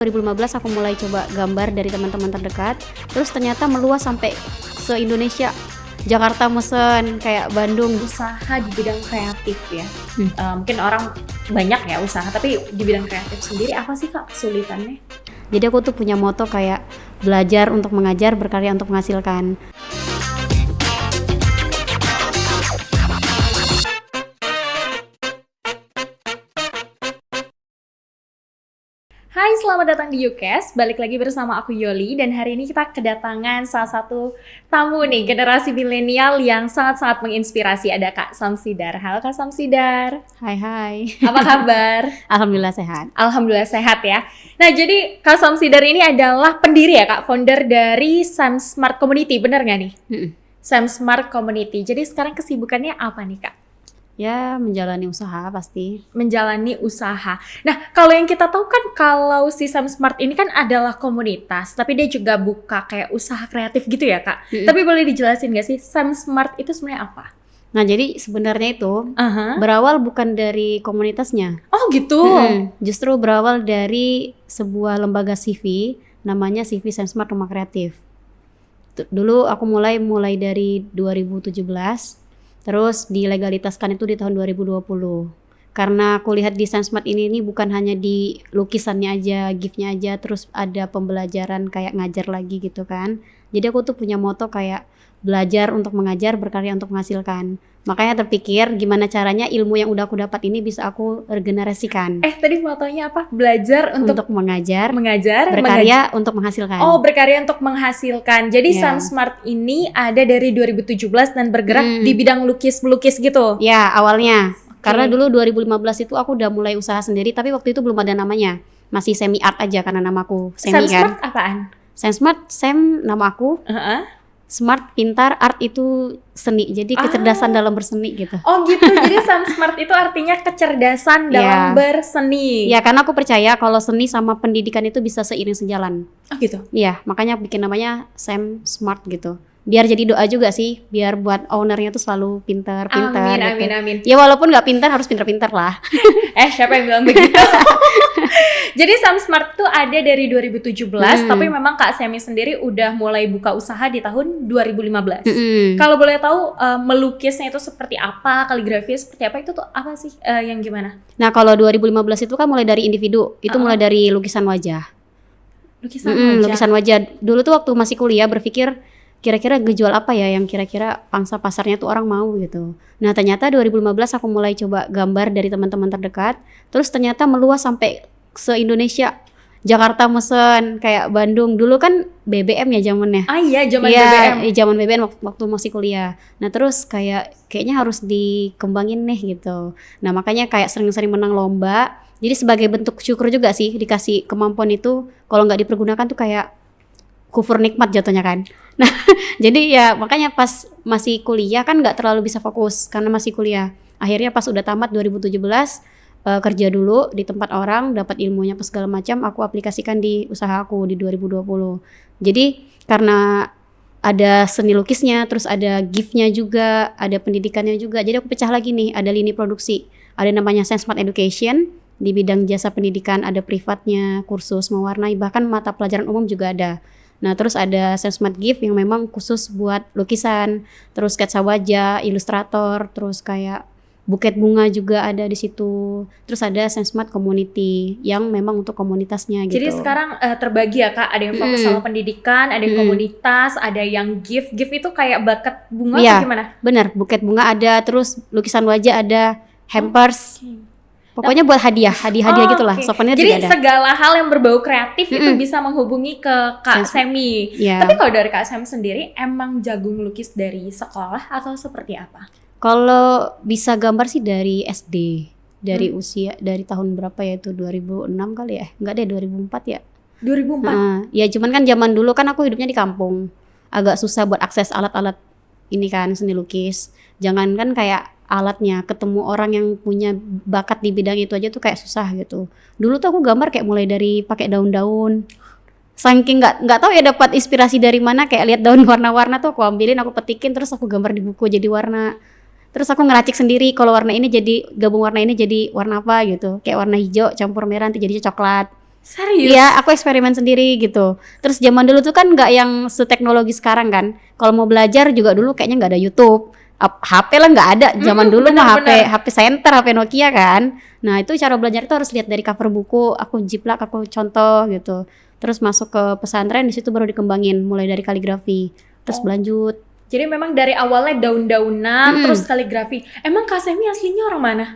2015 aku mulai coba gambar dari teman-teman terdekat, terus ternyata meluas sampai se-Indonesia. Jakarta mesen, kayak Bandung. Usaha di bidang kreatif ya. Mungkin orang banyak ya usaha, tapi di bidang kreatif sendiri apa sih Kak kesulitannya? Jadi aku tuh punya moto kayak belajar untuk mengajar, berkarya untuk menghasilkan. Hai, selamat datang di UCAS. Balik lagi bersama aku Yoli, dan hari ini kita kedatangan salah satu tamu nih, generasi milenial yang sangat-sangat menginspirasi. Ada Kak Samsidar. Halo Kak Samsidar. Hai. Apa kabar? Alhamdulillah sehat. Alhamdulillah sehat ya. Nah, jadi Kak Samsidar ini adalah pendiri ya Kak, founder dari Sam Smart Community, bener nggak nih? Sam Smart Community. Jadi sekarang kesibukannya apa nih Kak? Ya, menjalani usaha pasti. Menjalani usaha. Nah, kalau yang kita tahu kan kalau si Sam Smart ini kan adalah komunitas, tapi dia juga buka kayak usaha kreatif gitu ya Kak. Tapi boleh dijelasin nggak sih Sam Smart itu sebenarnya apa? Nah, jadi sebenarnya itu berawal bukan dari komunitasnya. Oh gitu. Justru berawal dari sebuah lembaga CV, namanya CV Sam Smart Rumah Kreatif. Dulu aku mulai dari 2017. Terus dilegalitaskan itu di tahun 2020. Karena aku lihat di Sam Smart ini bukan hanya di lukisannya aja, gift-nya aja, terus ada pembelajaran kayak ngajar lagi gitu kan. Jadi aku tuh punya moto kayak belajar untuk mengajar, berkarya untuk menghasilkan. Makanya terpikir gimana caranya ilmu yang udah aku dapat ini bisa aku regenerasikan. Tadi motonya apa? Belajar untuk mengajar, berkarya untuk menghasilkan. Oh, berkarya untuk menghasilkan. Jadi Sam Smart ini ada dari 2017 dan bergerak di bidang lukis-melukis gitu. Ya, awalnya. Karena dulu 2015 itu aku udah mulai usaha sendiri, tapi waktu itu belum ada namanya. Masih semi art aja karena namaku semi kan. Sam Smart apaan? Sam Smart, Sam nama aku. Smart, pintar, art itu seni. Jadi kecerdasan dalam berseni gitu. Oh gitu, jadi Sam Smart itu artinya kecerdasan dalam berseni. Ya, karena aku percaya kalau seni sama pendidikan itu bisa seiring sejalan. Oh gitu? Iya, makanya bikin namanya Sam Smart gitu. Biar jadi doa juga sih, biar buat ownernya tuh selalu pintar gitu. Amin. Ya walaupun nggak pintar harus pintar-pintar lah. Siapa yang bilang begitu? Jadi Sam Smart tuh ada dari 2017, tapi memang Kak Semi sendiri udah mulai buka usaha di tahun 2015. Kalau boleh tahu melukisnya itu seperti apa, kaligrafinya seperti apa, itu tuh apa sih yang gimana? Nah, kalau 2015 itu kan mulai dari individu, itu mulai dari lukisan wajah. Lukisan wajah. Dulu tuh waktu masih kuliah berpikir kira-kira ngejual apa ya yang kira-kira pangsa pasarnya tuh orang mau gitu. Nah, ternyata 2015 aku mulai coba gambar dari teman-teman terdekat, terus ternyata meluas sampai se-Indonesia. Jakarta mesen, kayak Bandung. Dulu kan BBM ya zamannya. Iya, BBM. Iya, zaman BBM waktu masih kuliah. Nah, terus kayaknya harus dikembangin nih gitu. Nah, makanya kayak sering-sering menang lomba. Jadi sebagai bentuk syukur juga sih dikasih kemampuan itu, kalau nggak dipergunakan tuh kayak kufur nikmat jatuhnya kan. Nah, jadi ya makanya pas masih kuliah kan nggak terlalu bisa fokus karena masih kuliah. Akhirnya pas udah tamat 2017 kerja dulu di tempat orang, dapat ilmunya pas segala macam, aku aplikasikan di usaha aku di 2020. Jadi karena ada seni lukisnya, terus ada gift-nya juga, ada pendidikannya juga. Jadi aku pecah lagi nih, ada lini produksi. Ada namanya Sam Smart Education di bidang jasa pendidikan, ada privatnya, kursus mewarnai, bahkan mata pelajaran umum juga ada. Nah, terus ada Sam Smart Gift yang memang khusus buat lukisan, terus sketsa wajah, ilustrator, terus kayak buket bunga juga ada di situ. Terus ada Sam Smart Community yang memang untuk komunitasnya gitu. Jadi sekarang terbagi ya Kak, ada yang fokus sama pendidikan, ada yang komunitas, ada yang gift. Gift itu kayak buket bunga atau gimana? Bener, buket bunga ada, terus lukisan wajah ada, hampers. Pokoknya buat hadiah gitulah. Souvenir jadi juga ada. segala hal yang berbau kreatif itu bisa menghubungi ke Kak Semi. Tapi kalau dari Kak Semi sendiri emang jago melukis dari sekolah atau seperti apa? Kalau bisa gambar sih dari SD. Dari usia, dari tahun berapa ya itu? 2006 kali ya? Enggak deh, 2004 ya. 2004? Ya cuman kan zaman dulu kan aku hidupnya di kampung. Agak susah buat akses alat-alat ini kan, seni lukis. Jangan kan kayak alatnya, ketemu orang yang punya bakat di bidang itu aja tuh kayak susah gitu. Dulu tuh aku gambar kayak mulai dari pakai daun-daun. Saking nggak tahu ya dapat inspirasi dari mana, kayak lihat daun warna-warna tuh aku ambilin, aku petikin, terus aku gambar di buku jadi warna. Terus aku ngeracik sendiri kalau warna ini jadi gabung warna ini jadi warna apa gitu. Kayak warna hijau campur merah nanti jadinya coklat. Serius? Iya, aku eksperimen sendiri gitu. Terus zaman dulu tuh kan nggak yang seteknologi sekarang kan. Kalau mau belajar juga dulu kayaknya nggak ada YouTube. HP lah nggak ada. Zaman dulu mah HP Center, HP Nokia kan. Nah itu cara belajar itu harus lihat dari cover buku. Aku jiplak, aku contoh gitu. Terus masuk ke pesantren, di situ baru dikembangin. Mulai dari kaligrafi, terus berlanjut. Jadi memang dari awalnya daun-daunan, terus kaligrafi. Emang Kak Semi aslinya orang mana?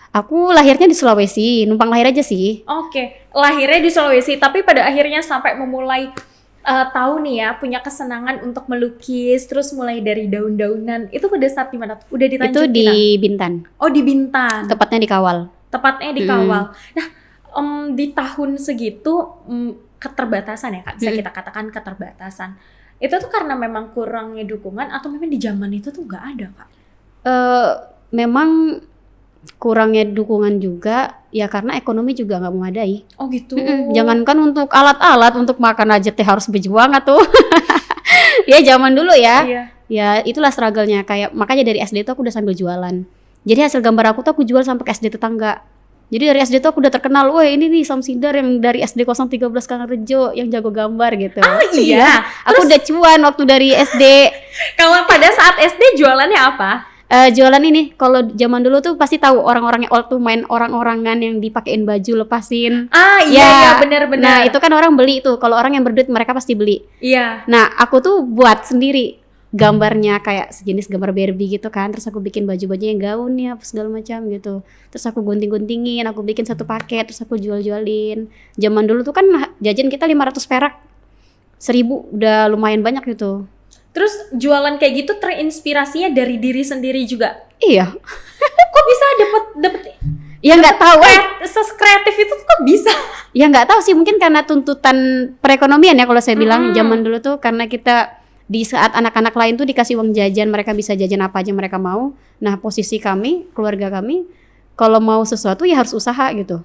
Aku lahirnya di Sulawesi, numpang lahir aja sih. Oke, lahirnya di Sulawesi, tapi pada akhirnya sampai memulai tahu nih ya, punya kesenangan untuk melukis, terus mulai dari daun-daunan. Itu pada saat di mana? Udah di Tanjung Itu di Bintan. Oh, di Bintan. Tepatnya di Kawal. Tepatnya di Kawal. Nah, di tahun segitu keterbatasan ya Kak, bisa kita katakan keterbatasan. Itu tuh karena memang kurangnya dukungan atau memang di zaman itu tuh nggak ada Kak? Memang kurangnya dukungan juga ya karena ekonomi juga nggak memadai. Oh gitu. Jangankan untuk alat-alat, untuk makan aja teh harus berjuang tuh. Ya zaman dulu ya. Iya. Ya itulah struggle-nya, kayak makanya dari SD tuh aku udah sambil jualan. Jadi hasil gambar aku tuh aku jual sampai ke SD tetangga. Jadi dari SD tuh aku udah terkenal, wah ini nih Samsidar yang dari SD 013 Karangrejo yang jago gambar gitu. Oh iya. Aku udah cuan waktu dari SD. Kalau pada saat SD jualannya apa? Jualan ini, kalau zaman dulu tuh pasti tahu orang-orang yang old tuh main orang-orangan yang dipakein baju lepasin. Ah iya, benar-benar. Nah itu kan orang beli tuh, kalau orang yang berduit mereka pasti beli. Iya. Nah aku tuh buat sendiri gambarnya kayak sejenis gambar Barbie gitu kan, terus aku bikin baju-baju yang gaun ya apa segala macam gitu. Terus aku gunting-guntingin, aku bikin satu paket, terus aku jual-jualin. Zaman dulu tuh kan jajan kita 500 perak, 1.000 udah lumayan banyak gitu. Terus jualan kayak gitu terinspirasinya dari diri sendiri juga? Iya. Kok bisa dapet ya nggak tahu kreatif itu kok bisa? Ya nggak tahu sih, mungkin karena tuntutan perekonomian ya kalau saya bilang. Zaman dulu tuh karena kita di saat anak-anak lain tuh dikasih uang jajan, mereka bisa jajan apa aja mereka mau. Nah posisi kami, keluarga kami, kalau mau sesuatu ya harus usaha gitu.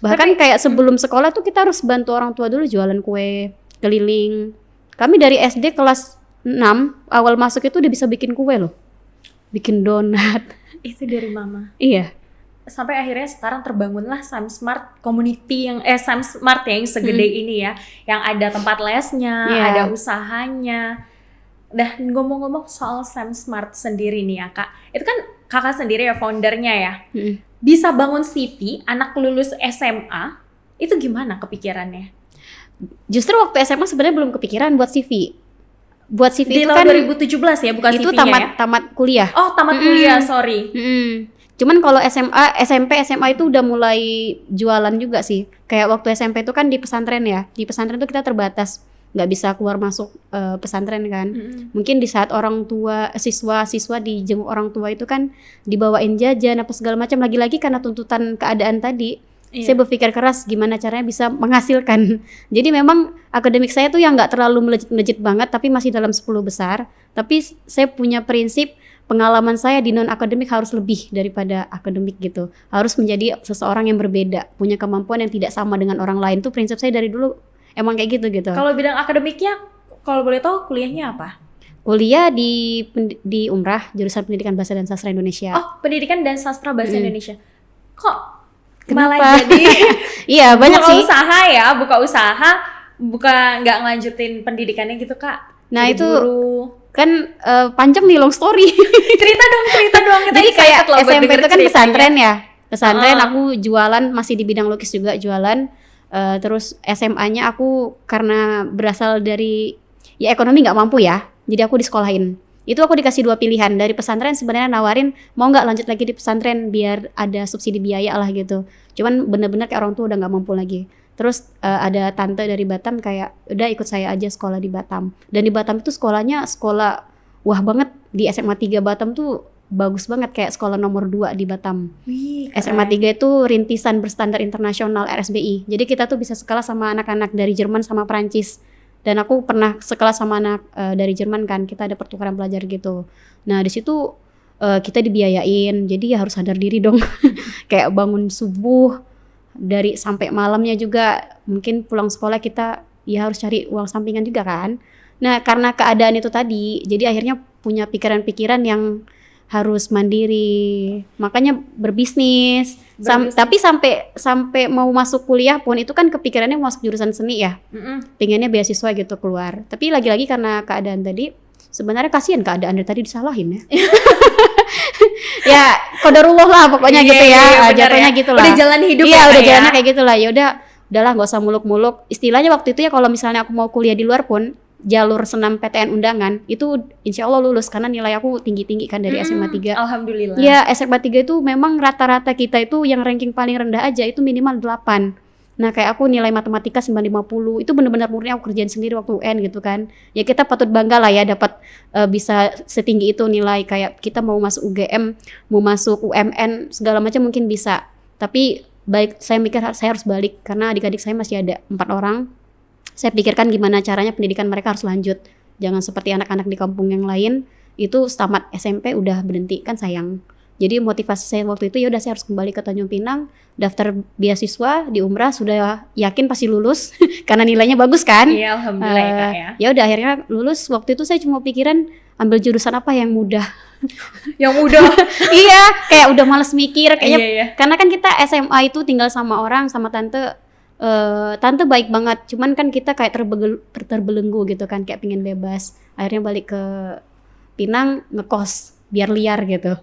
Bahkan kayak sebelum sekolah tuh kita harus bantu orang tua dulu jualan kue keliling. Kami dari SD kelas 6 awal masuk itu udah bisa bikin kue loh, bikin donat. Itu dari mama. Iya. Sampai akhirnya sekarang terbangunlah Samsmart community yang Samsmart yang segede ini ya, yang ada tempat lesnya, ada usahanya. Dah ngomong-ngomong soal Samsmart sendiri nih ya Kak, itu kan Kakak sendiri ya foundernya ya. Bisa bangun CV anak lulus SMA, itu gimana kepikirannya? Justru waktu SMA sebenarnya belum kepikiran buat CV. Buat CV di itu tahun kan 2017 ya, bukan itu CV-nya tamat kuliah. Oh, tamat kuliah, sorry. Cuman kalau SMP, SMA itu udah mulai jualan juga sih. Kayak waktu SMP itu kan di pesantren ya. Di pesantren itu kita terbatas, nggak bisa keluar masuk pesantren kan. Mungkin di saat orang tua, siswa dijenguk orang tua itu kan dibawain jajan apa segala macam. Lagi-lagi karena tuntutan keadaan tadi. Saya berpikir keras gimana caranya bisa menghasilkan. Jadi memang akademik saya tuh yang nggak terlalu melejit banget, tapi masih dalam 10 besar. Tapi saya punya prinsip pengalaman saya di non akademik harus lebih daripada akademik gitu. Harus menjadi seseorang yang berbeda, punya kemampuan yang tidak sama dengan orang lain. Tuh prinsip saya dari dulu emang kayak gitu. Kalau bidang akademiknya, kalau boleh tahu kuliahnya apa? Kuliah di Umrah, jurusan Pendidikan Bahasa dan Sastra Indonesia. Oh, Pendidikan dan Sastra Bahasa Indonesia. Kok kenapa? Malah jadi iya banyak sih. Buka usaha, nggak ngelanjutin pendidikannya gitu Kak. Nah jadi itu guru. Kan panjang nih, long story. cerita dong kita. Jadi kayak SMP itu kan pesantren ya. Pesantren aku jualan, masih di bidang lukis juga jualan. Terus SMA-nya aku karena berasal dari ya ekonomi nggak mampu ya, jadi aku disekolahin. Itu aku dikasih 2 pilihan. Dari pesantren sebenarnya nawarin mau nggak lanjut lagi di pesantren biar ada subsidi biaya lah gitu. Cuman bener-bener kayak orang tua udah nggak mampu lagi. Terus ada tante dari Batam kayak udah ikut saya aja sekolah di Batam. Dan di Batam itu sekolahnya sekolah wah banget. Di SMA 3 Batam tuh bagus banget, kayak sekolah nomor 2 di Batam. Wih, SMA 3 itu rintisan berstandar internasional RSBI. Jadi kita tuh bisa sekolah sama anak-anak dari Jerman sama Perancis. Dan aku pernah sekelas sama anak dari Jerman kan, kita ada pertukaran pelajar gitu. Nah di situ kita dibiayain, jadi ya harus sadar diri dong. Kayak bangun subuh dari sampai malamnya juga, mungkin pulang sekolah kita ya harus cari uang sampingan juga kan. Nah karena keadaan itu tadi, jadi akhirnya punya pikiran-pikiran yang harus mandiri, makanya berbisnis. Tapi sampai mau masuk kuliah pun itu kan kepikirannya mau masuk jurusan seni ya, pengennya beasiswa gitu keluar. Tapi lagi-lagi karena keadaan tadi, sebenarnya kasihan keadaan dari tadi disalahin ya. Ya qadarullah lah pokoknya gitu ya, jatuhnya gitu lah. Udah jalan hidup ya. Udah jalannya kayak gitu lah. Ya udahlah nggak usah muluk-muluk. Istilahnya waktu itu ya kalau misalnya aku mau kuliah di luar pun jalur senam PTN undangan itu insya Allah lulus karena nilai aku tinggi-tinggi kan dari SMA 3. Alhamdulillah. Ya SMA 3 itu memang rata-rata kita itu yang ranking paling rendah aja itu minimal 8. Nah kayak aku nilai matematika 950 itu benar-benar murni aku kerjain sendiri waktu UN gitu kan. Ya kita patut bangga lah ya dapat bisa setinggi itu nilai, kayak kita mau masuk UGM, mau masuk UMN segala macam mungkin bisa. Tapi baik saya mikir saya harus balik karena adik-adik saya masih ada 4 orang. Saya pikirkan gimana caranya pendidikan mereka harus lanjut. Jangan seperti anak-anak di kampung yang lain itu tamat SMP udah berhenti, kan sayang. Jadi motivasi saya waktu itu ya udah saya harus kembali ke Tanjung Pinang, daftar beasiswa di Umrah, sudah yakin pasti lulus karena nilainya bagus kan. Iya, alhamdulillah ya Kak ya. Ya udah akhirnya lulus. Waktu itu saya cuma pikiran ambil jurusan apa yang mudah. Yang mudah. Iya, kayak udah males mikir kayaknya. Iya. Karena kan kita SMA itu tinggal sama orang, sama tante. Tante baik banget, cuman kan kita kayak terbelenggu gitu kan, kayak pengen bebas. Akhirnya balik ke Pinang ngekos biar liar gitu.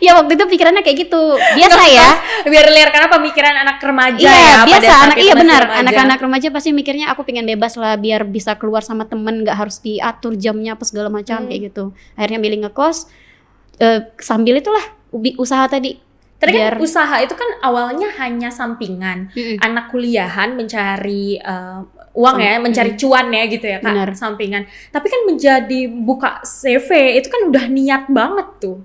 Ya waktu itu pikirannya kayak gitu. Biasa ya. Biar liar karena pemikiran anak remaja iya, ya. Biasa benar. Anak-anak remaja pasti mikirnya aku pengen bebas lah biar bisa keluar sama temen, nggak harus diatur jamnya apa segala macam kayak gitu. Akhirnya milih ngekos sambil itulah usaha tadi. Tadi kan usaha itu kan awalnya hanya sampingan. Anak kuliahan mencari uang ya, mencari cuan ya gitu ya Kak. Bener. Sampingan. Tapi kan menjadi buka CV itu kan udah niat banget tuh.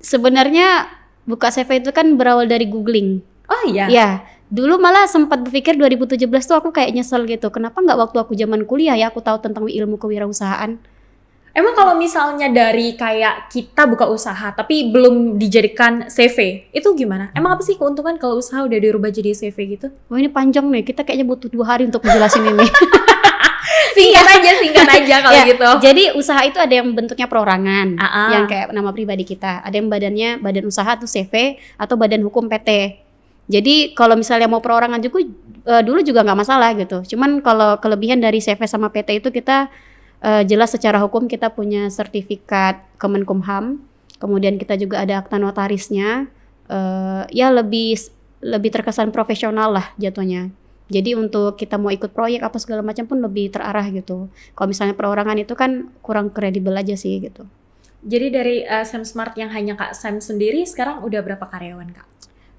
Sebenarnya buka CV itu kan berawal dari googling. Oh iya? Ya, dulu malah sempat berpikir 2017 tuh aku kayak nyesel gitu. Kenapa nggak waktu aku zaman kuliah ya aku tahu tentang ilmu kewirausahaan. Emang kalau misalnya dari kayak kita buka usaha tapi belum dijadikan CV, itu gimana? Emang apa sih keuntungan kalau usaha udah dirubah jadi CV gitu? Wah ini panjang nih, kita kayaknya butuh 2 hari untuk menjelasin ini. Singkat aja kalau ya, gitu. Jadi usaha itu ada yang bentuknya perorangan, yang kayak nama pribadi kita. Ada yang badannya badan usaha tuh CV atau badan hukum PT. Jadi kalau misalnya mau perorangan juga dulu juga nggak masalah gitu. Cuman kalau kelebihan dari CV sama PT itu kita jelas secara hukum kita punya sertifikat Kemenkumham, kemudian kita juga ada akta notarisnya, ya lebih terkesan profesional lah jatuhnya. Jadi untuk kita mau ikut proyek apa segala macam pun lebih terarah gitu. Kalau misalnya perorangan itu kan kurang kredibel aja sih gitu. Jadi dari Sam Smart yang hanya Kak Sam sendiri sekarang udah berapa karyawan Kak?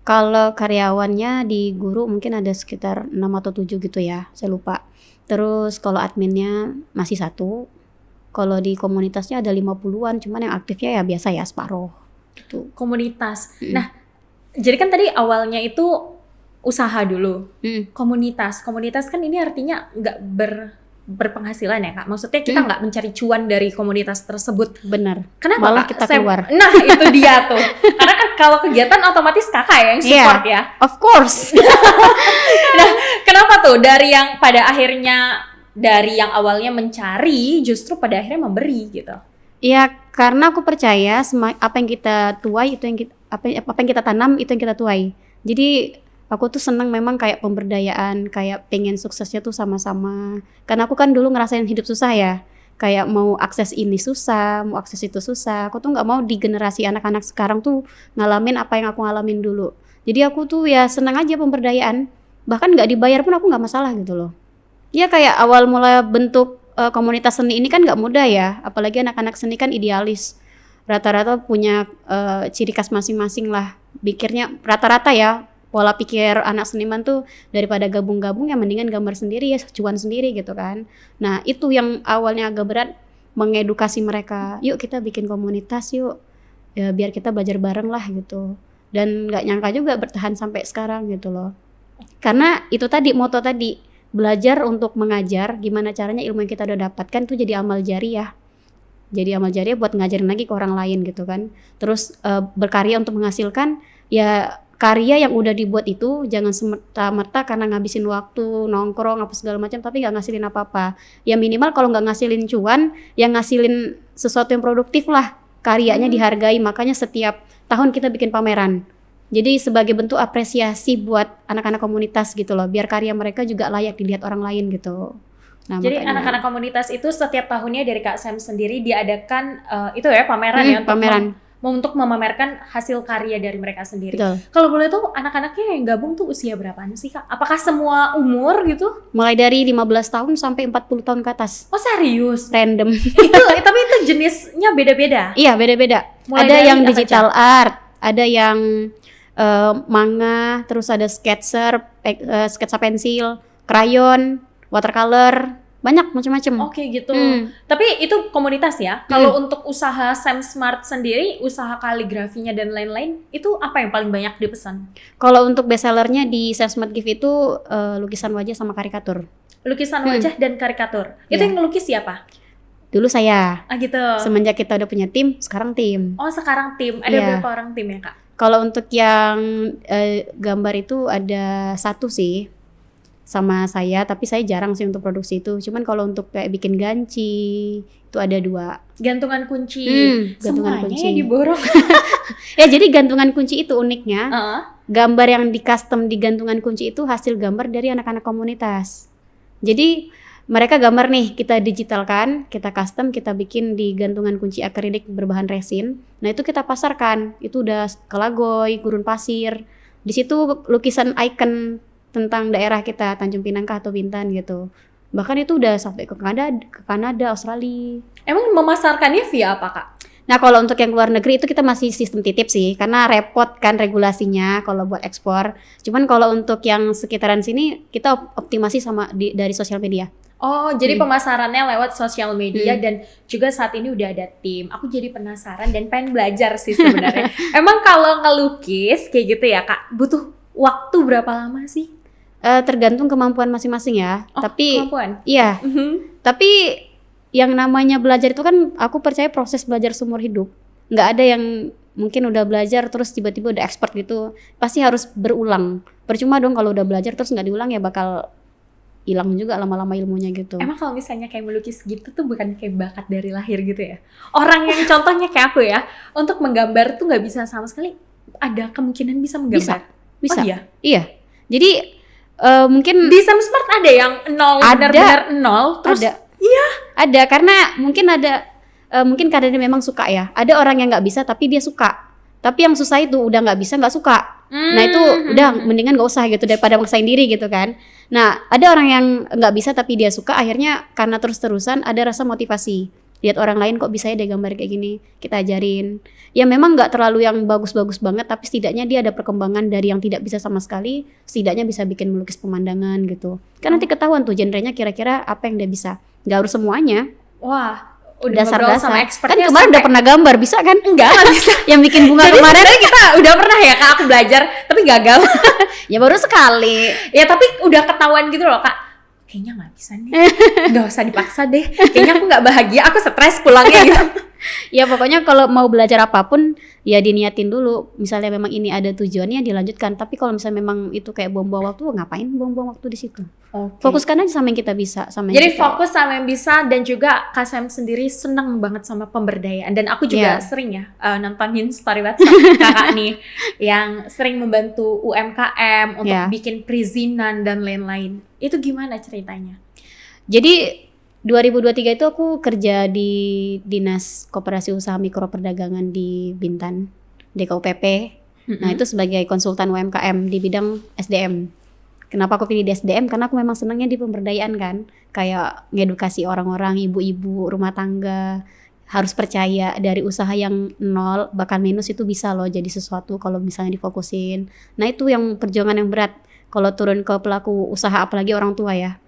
Kalau karyawannya di Guru mungkin ada sekitar 6 atau 7 gitu ya, saya lupa. Terus kalau adminnya masih 1, kalau di komunitasnya ada 50-an, cuman yang aktifnya ya biasa ya separuh gitu. Komunitas. Nah, jadi kan tadi awalnya itu usaha dulu. Komunitas kan ini artinya nggak berpenghasilan ya Kak? Maksudnya kita nggak mencari cuan dari komunitas tersebut. Benar. Kenapa malah Kak? Kita keluar. Nah itu dia tuh. Karena kan kalau kegiatan otomatis Kakak yang support ya. Of course. Nah kenapa tuh dari yang pada akhirnya dari yang awalnya mencari justru pada akhirnya memberi gitu? Ya karena aku percaya apa yang kita tuai itu yang kita, apa yang kita tanam itu yang kita tuai. Jadi aku tuh seneng memang kayak pemberdayaan, kayak pengen suksesnya tuh sama-sama. Karena aku kan dulu ngerasain hidup susah ya. Kayak mau akses ini susah, mau akses itu susah. Aku tuh gak mau di generasi anak-anak sekarang tuh ngalamin apa yang aku ngalamin dulu. Jadi aku tuh ya seneng aja pemberdayaan. Bahkan gak dibayar pun aku gak masalah gitu loh. Ya kayak awal mula bentuk komunitas seni ini kan gak mudah ya. Apalagi anak-anak seni kan idealis. Rata-rata punya ciri khas masing-masing lah. Pikirnya rata-rata ya. Pola pikir anak seniman tuh daripada gabung-gabung ya mendingan gambar sendiri ya cuan sendiri gitu kan. Nah itu yang awalnya agak berat, mengedukasi mereka. Yuk kita bikin komunitas yuk, ya, biar kita belajar bareng lah gitu. Dan gak nyangka juga bertahan sampai sekarang gitu loh. Karena itu tadi moto tadi, belajar untuk mengajar, gimana caranya ilmu yang kita udah dapatkan tuh jadi amal jariah. Jadi amal jariah buat ngajarin lagi ke orang lain gitu kan. Terus berkarya untuk menghasilkan ya karya yang udah dibuat itu jangan semerta-merta karena ngabisin waktu nongkrong apa segala macam tapi nggak ngasilin apa-apa. Ya minimal kalau nggak ngasilin cuan, ya ngasilin sesuatu yang produktif lah. karyanya dihargai, makanya setiap tahun kita bikin pameran. Jadi sebagai bentuk apresiasi buat anak-anak komunitas gitu loh, biar karya mereka juga layak dilihat orang lain gitu. Nah, Jadi makanya, anak-anak komunitas itu setiap tahunnya dari Kak Sam sendiri diadakan itu ya pameran ya untuk pameran. Untuk memamerkan hasil karya dari mereka sendiri. Betul. Kalau boleh tahu anak-anaknya yang gabung tuh usia berapaan sih Kak? Apakah semua umur gitu? Mulai dari 15 tahun sampai 40 tahun ke atas. Oh serius? Random. Tapi itu jenisnya beda-beda? Iya, beda-beda. Mulai Ada dari yang apa digital art, ada yang manga, terus ada sketsa pensil, krayon, watercolor, banyak macam-macam. Oke gitu. Tapi itu komunitas ya. Kalau untuk usaha Sam Smart sendiri, usaha kaligrafinya dan lain-lain, itu apa yang paling banyak dipesan? Kalau untuk bestsellernya di Sam Smart Gift itu lukisan wajah sama karikatur. Lukisan wajah dan karikatur. Itu Iya. yang ngelukis siapa? Dulu saya. Ah gitu. Semenjak kita udah punya tim, sekarang tim. Oh sekarang tim. Ada Iya. berapa orang tim ya Kak? Kalau untuk yang gambar itu ada 1 sih sama saya, tapi saya jarang sih untuk produksi itu. Cuman kalau untuk kayak bikin ganci itu ada 2. Gantungan kunci. Gantungan Semuanya kunci. diborong. Ya jadi gantungan kunci itu uniknya, Heeh. gambar yang di custom di gantungan kunci itu hasil gambar dari anak-anak komunitas. Jadi mereka gambar nih, kita digitalkan, kita custom, kita bikin di gantungan kunci akrilik berbahan resin. Nah itu kita pasarkan, itu udah Kelagoy, Gurun Pasir. Di situ lukisan icon tentang daerah kita, Tanjung Pinang atau Bintan gitu. Bahkan itu udah sampai ke Kanada, Australia. Emang memasarkannya via apa Kak? Nah kalau untuk yang luar negeri itu kita masih sistem titip sih, karena repot kan regulasinya kalau buat ekspor. Cuman kalau untuk yang sekitaran sini kita optimasi sama dari sosial media. Oh, jadi pemasarannya lewat sosial media dan juga saat ini udah ada tim. Aku jadi penasaran dan pengen belajar sih sebenarnya. Emang kalau ngelukis kayak gitu ya Kak, butuh waktu berapa lama sih? Tergantung kemampuan masing-masing ya. Oh, Tapi kemampuan? iya. Tapi yang namanya belajar itu kan aku percaya proses belajar seumur hidup. Nggak ada yang mungkin udah belajar terus tiba-tiba udah expert gitu. Pasti harus berulang. Percuma dong kalau udah belajar terus nggak diulang ya bakal hilang juga lama-lama ilmunya gitu. Emang kalau misalnya kayak melukis gitu tuh bukan kayak bakat dari lahir gitu ya? Orang yang contohnya kayak aku ya, untuk menggambar tuh nggak bisa sama sekali. Ada kemungkinan bisa menggambar? Bisa. Oh, iya? Iya. Jadi mungkin Di Sam Smart ada yang nol, Ada. benar-benar nol, terus ada. iya. Ada karena mungkin karena dia memang suka ya. Ada orang yang nggak bisa tapi dia suka. Tapi yang susah itu udah nggak bisa nggak suka. Nah itu udah mendingan nggak usah gitu daripada maksain diri gitu kan. Nah ada orang yang nggak bisa tapi dia suka, akhirnya karena terus-terusan ada rasa motivasi. Lihat orang lain kok bisa ya dia gambar kayak gini, kita ajarin. Ya memang nggak terlalu yang bagus-bagus banget, tapi setidaknya dia ada perkembangan dari yang tidak bisa sama sekali, setidaknya bisa bikin melukis pemandangan gitu. Kan nanti ketahuan tuh genrenya kira-kira apa yang dia bisa. Nggak harus semuanya. Wah, udah ngobrol sama Dasar-dasar. expertnya Kan kemarin udah pernah gambar, bisa kan? Enggak, nggak bisa. Yang bikin bunga Jadi kemarin sebenarnya kita udah pernah ya Kak, aku belajar, tapi gagal. ya baru sekali. Ya tapi udah ketahuan gitu loh Kak. Kayaknya nggak bisa nih, nggak usah dipaksa deh. Kayaknya aku nggak bahagia, aku stres pulangnya gitu. Ya pokoknya kalau mau belajar apapun ya diniatin dulu. Misalnya memang ini ada tujuannya dilanjutkan. Tapi kalau misalnya memang itu kayak buang-buang waktu, ngapain buang-buang waktu di situ? Fokuskan aja sama yang kita bisa, sama yang Jadi kita- fokus sama yang bisa, dan juga Kak Sam sendiri seneng banget sama pemberdayaan. Dan aku juga sering ya nontonin story WhatsApp kakak nih yang sering membantu UMKM untuk bikin perizinan dan lain-lain. Itu gimana ceritanya? Jadi 2023 itu aku kerja di Dinas Koperasi Usaha Mikro Perdagangan di Bintan, DKUPP. Nah itu sebagai konsultan UMKM di bidang SDM. Kenapa aku pilih di SDM? Karena aku memang senangnya di pemberdayaan kan. Kayak ngedukasi orang-orang, ibu-ibu, rumah tangga. Harus percaya dari usaha yang nol, bahkan minus itu bisa loh jadi sesuatu kalau misalnya difokusin. Nah itu yang perjuangan yang berat. Kalau turun ke pelaku usaha, apalagi orang tua ya.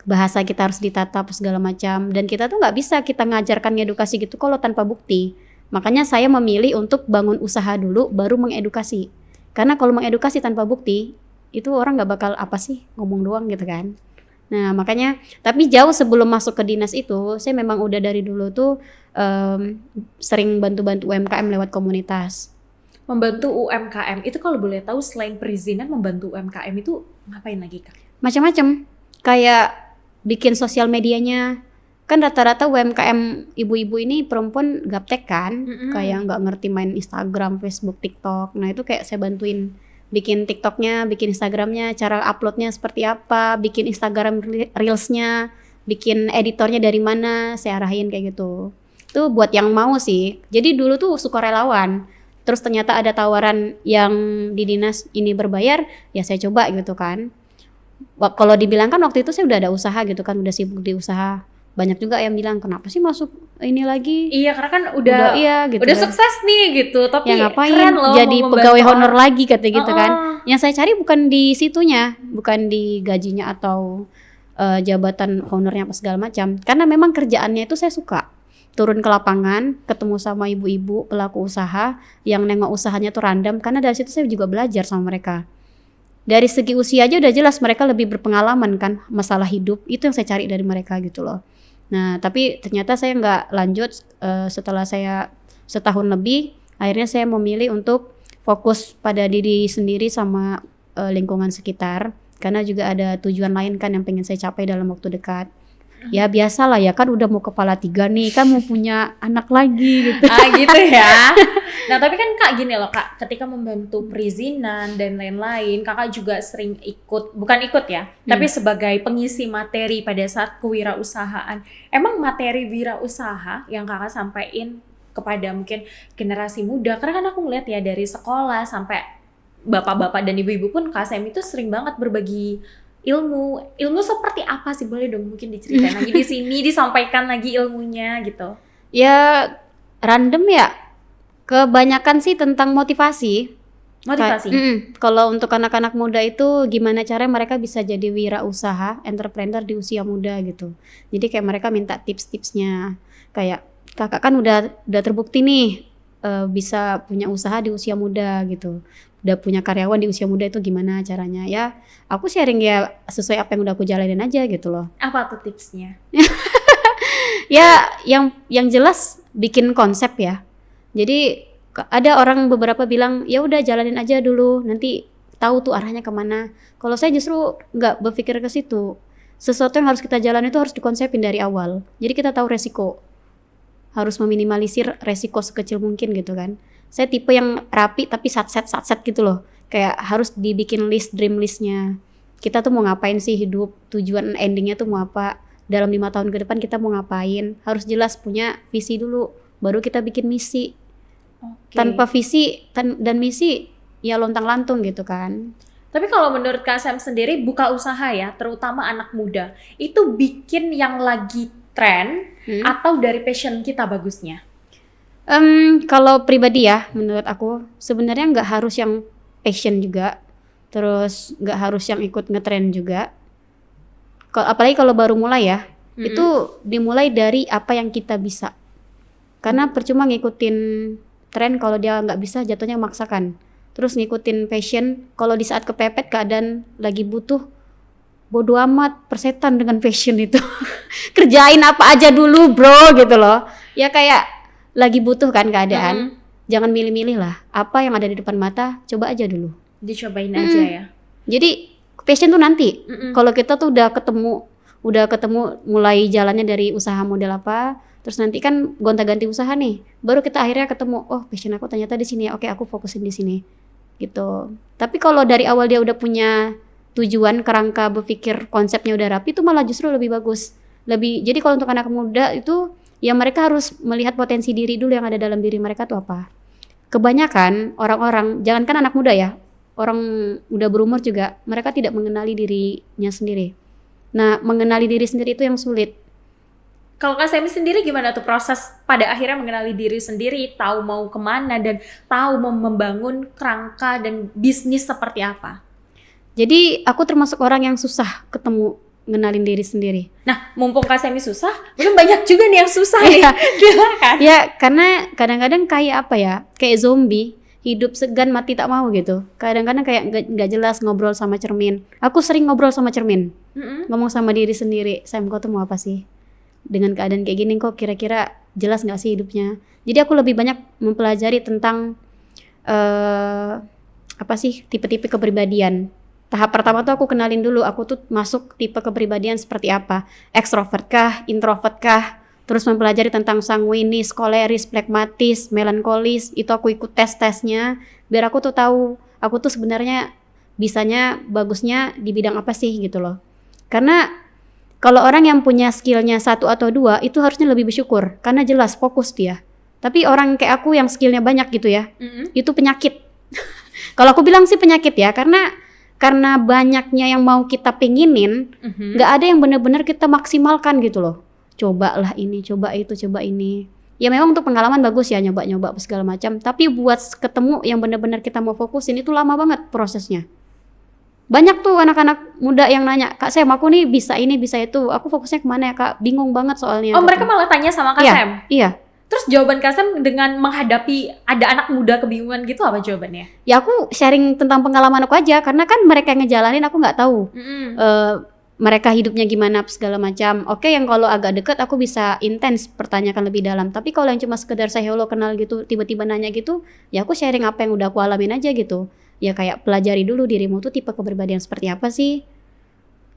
Bahasa kita harus ditata segala macam. Dan kita tuh nggak bisa kita ngajarkan ngedukasi gitu kalau tanpa bukti. Makanya saya memilih untuk bangun usaha dulu baru mengedukasi. Karena kalau mengedukasi tanpa bukti, itu orang nggak bakal apa sih, ngomong doang gitu kan. Nah makanya, tapi jauh sebelum masuk ke dinas itu, saya memang udah dari dulu tuh sering bantu-bantu UMKM lewat komunitas. Membantu UMKM, itu kalau boleh tahu selain perizinan membantu UMKM itu ngapain lagi Kak? Macam-macam, kayak bikin sosial medianya, kan rata-rata UMKM ibu-ibu ini perempuan gaptek kan, kayak nggak ngerti main Instagram, Facebook, TikTok. Nah itu kayak saya bantuin bikin TikToknya, bikin Instagramnya, cara uploadnya seperti apa, bikin Instagram Reelsnya, bikin editornya dari mana, saya arahin kayak gitu. Itu buat yang mau sih. Jadi dulu tuh sukarelawan. Terus ternyata ada tawaran yang di dinas ini berbayar, ya saya coba gitu kan. Kalau dibilang kan waktu itu saya udah ada usaha gitu kan, udah sibuk di usaha. Banyak juga yang bilang kenapa sih masuk ini lagi? Iya karena kan udah iya, gitu udah kan. Sukses nih gitu, tapi ya ngapain keren loh jadi mau pegawai membantu honor lagi kata gitu kan. Yang saya cari bukan di situnya, bukan di gajinya atau jabatan honornya apa segala macam. Karena memang kerjaannya itu saya suka. Turun ke lapangan, ketemu sama ibu-ibu pelaku usaha yang nengok usahanya tuh random, karena dari situ saya juga belajar sama mereka. Dari segi usia aja udah jelas mereka lebih berpengalaman kan masalah hidup, itu yang saya cari dari mereka gitu loh. Nah tapi ternyata saya nggak lanjut, setelah saya setahun lebih akhirnya saya memilih untuk fokus pada diri sendiri sama lingkungan sekitar, karena juga ada tujuan lain kan yang pengen saya capai dalam waktu dekat. Ya biasalah ya kan udah mau kepala 3 nih kan, mau punya anak lagi gitu. Gitu ya. Nah tapi kan Kak gini loh Kak, ketika membantu perizinan dan lain-lain, Kakak juga sering bukan ikut ya, tapi sebagai pengisi materi pada saat kewirausahaan. Emang materi wirausaha yang Kakak sampaikan kepada mungkin generasi muda, karena kan aku ngeliat ya dari sekolah sampai bapak-bapak dan ibu-ibu pun KSM itu sering banget berbagi ilmu seperti apa sih, boleh dong mungkin diceritain lagi di sini, disampaikan lagi ilmunya gitu. Ya random ya, kebanyakan sih tentang motivasi. Kalau untuk anak-anak muda itu gimana caranya mereka bisa jadi wirausaha, entrepreneur di usia muda gitu. Jadi kayak mereka minta tips-tipsnya, kayak kakak kan udah terbukti nih bisa punya usaha di usia muda gitu, udah punya karyawan di usia muda, itu gimana caranya. Ya aku sharing ya sesuai apa yang udah aku jalanin aja gitu loh. Apa tuh tipsnya? Ya yang jelas bikin konsep ya. Jadi ada orang beberapa bilang ya udah jalanin aja dulu, nanti tahu tuh arahnya kemana. Kalau saya justru nggak berpikir ke situ. Sesuatu yang harus kita jalan itu harus dikonsepin dari awal. Jadi kita tahu resiko, harus meminimalisir resiko sekecil mungkin gitu kan. Saya tipe yang rapi tapi satset gitu loh. Kayak harus dibikin dream listnya. Kita tuh mau ngapain sih hidup, tujuan endingnya tuh mau apa. Dalam 5 tahun ke depan kita mau ngapain. Harus jelas punya visi dulu, baru kita bikin misi. Tanpa visi dan misi ya lontang-lantung gitu kan. Tapi kalau menurut Kak Sam sendiri, buka usaha ya, terutama anak muda, itu bikin yang lagi tren atau dari passion kita bagusnya? Kalau pribadi ya, menurut aku sebenarnya nggak harus yang passion juga, terus nggak harus yang ikut ngetren juga. Apalagi kalau baru mulai ya, itu dimulai dari apa yang kita bisa. Karena percuma ngikutin tren kalau dia nggak bisa, jatuhnya memaksakan. Terus ngikutin passion, kalau di saat kepepet keadaan lagi butuh, bodo amat, persetan dengan passion itu. Kerjain apa aja dulu bro gitu loh. Ya kayak lagi butuh kan keadaan, jangan milih-milih lah. Apa yang ada di depan mata, coba aja dulu. Dicobain aja ya. Jadi passion tuh nanti. Kalau kita tuh udah ketemu mulai jalannya dari usaha model apa, terus nanti kan gonta-ganti usaha nih, baru kita akhirnya ketemu, oh passion aku ternyata di sini, oke aku fokusin di sini gitu. Tapi kalau dari awal dia udah punya tujuan, kerangka berpikir, konsepnya udah rapi, itu malah justru lebih bagus. Jadi kalau untuk anak muda itu ya mereka harus melihat potensi diri dulu yang ada dalam diri mereka tuh apa. Kebanyakan orang-orang, jangankan anak muda ya, orang udah berumur juga, mereka tidak mengenali dirinya sendiri. Nah, mengenali diri sendiri itu yang sulit. Kalau Kak Semi sendiri gimana tuh proses pada akhirnya mengenali diri sendiri, tahu mau kemana dan tahu mau membangun kerangka dan bisnis seperti apa? Jadi aku termasuk orang yang susah ketemu ngenalin diri sendiri. Nah, mumpung Kak Semi susah, mungkin banyak juga nih yang susah nih. Silakan. Ya, karena kadang-kadang kayak apa ya, kayak zombie, hidup segan mati tak mau gitu. Kadang-kadang kayak nggak jelas ngobrol sama cermin. Aku sering ngobrol sama cermin, ngomong sama diri sendiri, Sam kau tuh mau apa sih? Dengan keadaan kayak gini kok kira-kira jelas nggak sih hidupnya? Jadi aku lebih banyak mempelajari tentang apa sih tipe-tipe kepribadian. tahap pertama tuh aku kenalin dulu aku tuh masuk tipe kepribadian seperti apa, ekstrovert kah, introvert kah, terus mempelajari tentang sanguinis, koleris, plekmatis, melankolis, itu aku ikut tes-tesnya biar aku tuh tahu aku tuh sebenarnya bisanya bagusnya di bidang apa sih gitu loh. Karena kalau orang yang punya skillnya 1 atau 2 itu harusnya lebih bersyukur karena jelas fokus dia. Tapi orang kayak aku yang skillnya banyak gitu ya, itu penyakit. Kalau aku bilang sih penyakit ya, karena banyaknya yang mau kita penginin, nggak ada yang benar-benar kita maksimalkan gitu loh. Cobalah ini, coba itu, coba ini. Ya memang untuk pengalaman bagus ya nyoba-nyoba segala macam. Tapi buat ketemu yang benar-benar kita mau fokusin itu lama banget prosesnya. Banyak tuh anak-anak muda yang nanya, Kak Sam, aku nih bisa ini, bisa itu. Aku fokusnya kemana ya Kak? Bingung banget soalnya. Oh gitu. Mereka malah tanya sama Kak Sam? Iya. Terus jawaban Kak Sam dengan menghadapi ada anak muda kebingungan gitu apa jawabannya? Ya aku sharing tentang pengalaman aku aja, karena kan mereka yang ngejalanin aku nggak tahu mereka hidupnya gimana segala macam. Oke, yang kalau agak deket aku bisa intens pertanyakan lebih dalam. Tapi kalau yang cuma sekedar say hello kenal gitu, tiba-tiba nanya gitu, ya aku sharing apa yang udah aku alamin aja gitu. Ya kayak pelajari dulu dirimu tuh tipe kepribadian seperti apa sih.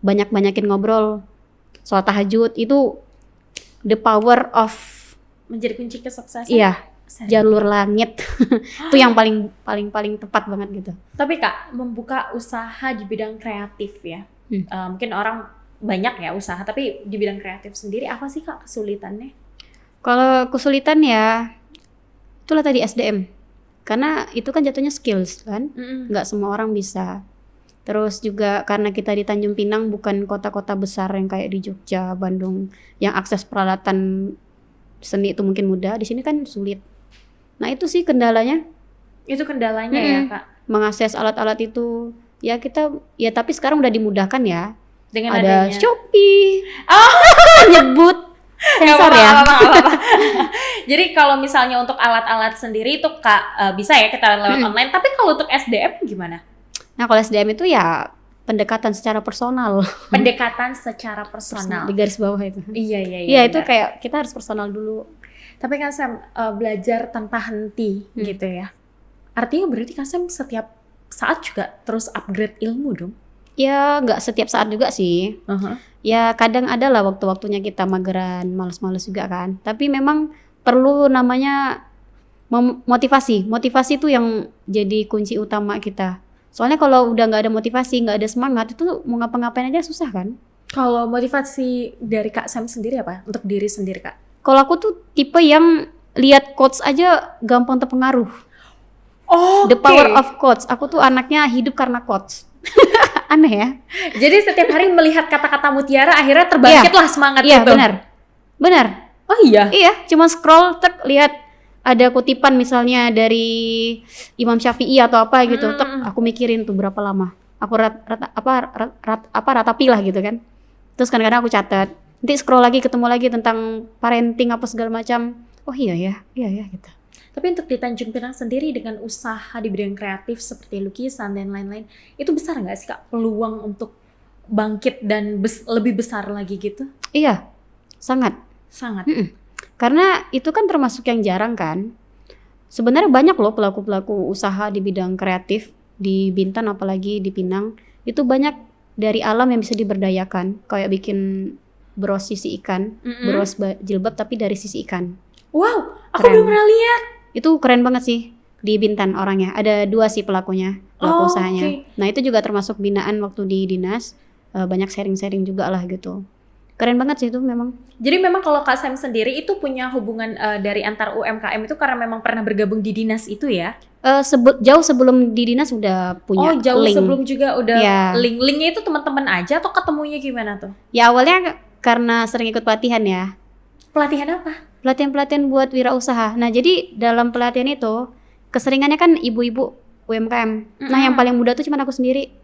Banyak-banyakin ngobrol soal tahajud itu the power of menjadi kunci kesuksesan. Iya, jalur langit. Itu yang paling tepat banget gitu. Tapi Kak, membuka usaha di bidang kreatif ya. Mungkin orang banyak ya usaha, tapi di bidang kreatif sendiri apa sih Kak kesulitannya? Kalau kesulitan ya itulah tadi SDM. Karena itu kan jatuhnya skills kan. Nggak semua orang bisa. Terus juga karena kita di Tanjung Pinang bukan kota-kota besar yang kayak di Jogja, Bandung, yang akses peralatan seni itu mungkin mudah, di sini kan sulit. Nah itu sih kendalanya. Itu kendalanya ya Kak? Mengakses alat-alat itu. Ya kita, ya tapi sekarang udah dimudahkan ya. Dengan ada adanya Shopee. Nyebut. Sensor ya. Apa. Jadi kalau misalnya untuk alat-alat sendiri itu Kak bisa ya kita lewat online. Tapi kalau untuk SDM gimana? Nah kalau SDM itu ya pendekatan secara personal. Pendekatan secara personal. Di garis bawah itu. Iya. Iya itu kayak kita harus personal dulu. Tapi Kak Sam belajar tanpa henti gitu ya. Artinya berarti Kak Sam setiap saat juga terus upgrade ilmu dong? Ya nggak setiap saat juga sih. Ya kadang ada lah waktu-waktunya kita mageran, males-males juga kan. Tapi memang perlu namanya motivasi. Motivasi itu yang jadi kunci utama kita. Soalnya kalau udah nggak ada motivasi, nggak ada semangat, itu mau ngapa-ngapain aja susah kan? Kalau motivasi dari Kak Sam sendiri apa? Untuk diri sendiri Kak? Kalau aku tuh tipe yang lihat quotes aja gampang terpengaruh. Oh, The power of quotes. Aku tuh anaknya hidup karena quotes. Aneh ya? Jadi setiap hari melihat kata-kata mutiara akhirnya terbangkitlah semangat itu. Iya, benar. Oh iya? Iya, cuma scroll, lihat ada kutipan misalnya dari Imam Syafi'i atau apa gitu, aku mikirin tuh berapa lama. Aku ratapi lah gitu kan. Terus kadang-kadang aku catat. Nanti scroll lagi ketemu lagi tentang parenting apa segala macam. Oh iya ya gitu. Tapi untuk di Tanjung Pinang sendiri dengan usaha di bidang kreatif seperti lukisan dan lain-lain, itu besar nggak sih Kak peluang untuk bangkit dan lebih besar lagi gitu? Iya, sangat. Karena itu kan termasuk yang jarang kan. Sebenarnya banyak loh pelaku-pelaku usaha di bidang kreatif di Bintan apalagi di Pinang. Itu banyak dari alam yang bisa diberdayakan. Kayak bikin bros sisi ikan, bros jilbab tapi dari sisi ikan. Wow, aku belum pernah lihat. Itu keren banget sih di Bintan orangnya. Ada 2 sih pelaku usahanya. Okay. Nah itu juga termasuk binaan waktu di dinas. Banyak sharing-sharing juga lah gitu. Keren banget sih itu memang. Jadi memang kalau Kak Sam sendiri itu punya hubungan dari antar UMKM itu karena memang pernah bergabung di dinas itu ya? Jauh sebelum di dinas udah punya link. Oh jauh sebelum juga udah link-linknya itu teman-teman aja atau ketemunya gimana tuh? Ya awalnya karena sering ikut pelatihan ya. Pelatihan apa? Pelatihan-pelatihan buat wirausaha. Nah jadi dalam pelatihan itu keseringannya kan ibu-ibu UMKM. Nah yang paling muda tuh cuma aku sendiri.